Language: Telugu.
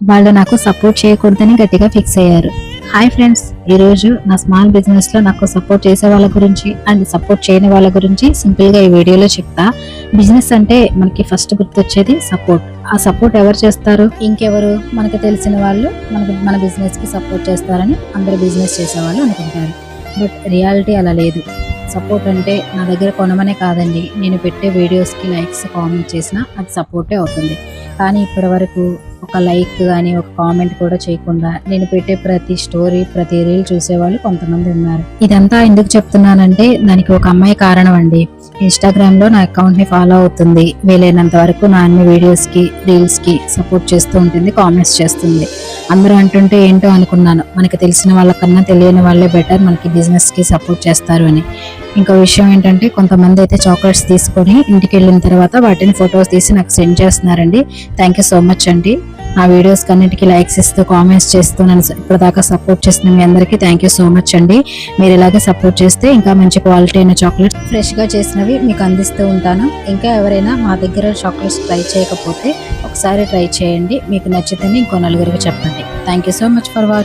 వాళ్ళు నాకు సపోర్ట్ చేయకూడదని గట్టిగా ఫిక్స్ అయ్యారు. హాయ్ ఫ్రెండ్స్, ఈరోజు నా స్మాల్ బిజినెస్ లో నాకు సపోర్ట్ చేసే వాళ్ళ గురించి అండ్ సపోర్ట్ చేయని వాళ్ళ గురించి సింపుల్ గా ఈ వీడియోలో చెప్తా. బిజినెస్ అంటే మనకి ఫస్ట్ గుర్తొచ్చేది సపోర్ట్. ఆ సపోర్ట్ ఎవరు చేస్తారు? ఇంకెవరు? మనకు తెలిసిన వాళ్ళు మన బిజినెస్ కి సపోర్ట్ చేస్తారని అందరు బిజినెస్ చేసేవాళ్ళు అనుకుంటారు. బట్ రియాలిటీ అలా లేదు. సపోర్ట్ అంటే నా దగ్గర కొనమనే కాదండి, నేను పెట్టే వీడియోస్కి లైక్స్ కామెంట్ చేసినా అది సపోర్టే అవుతుంది. కానీ ఇప్పటి వరకు ఒక లైక్ కానీ ఒక కామెంట్ కూడా చేయకుండా నేను పెట్టే ప్రతి స్టోరీ ప్రతి రీల్ చూసేవాళ్ళు కొంతమంది ఉన్నారు. ఇదంతా ఎందుకు చెప్తున్నానంటే దానికి ఒక అమ్మాయి కారణం అండి. ఇన్స్టాగ్రామ్ లో నా అకౌంట్ ని ఫాలో అవుతుంది. వీలైనంత వరకు నా అన్ని వీడియోస్ కి రీల్స్ కి సపోర్ట్ చేస్తూ ఉంటుంది, కామెంట్స్ చేస్తుంది. అందరూ అంటుంటే ఏంటో అనుకున్నాను, మనకి తెలిసిన వాళ్ళకన్నా తెలియని వాళ్ళే బెటర్ మనకి బిజినెస్ కి సపోర్ట్ చేస్తారు అని. ఇంకో విషయం ఏంటంటే కొంతమంది అయితే చాక్లెట్స్ తీసుకొని ఇంటికి వెళ్ళిన తర్వాత వాటిని ఫొటోస్ తీసి నాకు సెండ్ చేస్తున్నారండి. థ్యాంక్ యూ సో మచ్ అండి. నా వీడియోస్ కన్నిటికీ లైక్స్ ఇస్తూ కామెంట్స్ చేస్తూ నన్ను ఇప్పటిదాకా సపోర్ట్ చేసిన మీ అందరికీ థ్యాంక్ యూ సో మచ్ అండి. మీరు ఇలాగే సపోర్ట్ చేస్తే ఇంకా మంచి క్వాలిటీ అయిన చాక్లెట్స్ ఫ్రెష్గా చేసినవి మీకు అందిస్తూ ఉంటాను. ఇంకా ఎవరైనా మా దగ్గర చాక్లెట్స్ ట్రై చేయకపోతే ఒకసారి ట్రై చేయండి. మీకు నచ్చితేనే ఇంకో నలుగురికి చెప్పండి. Thank you so much for watching.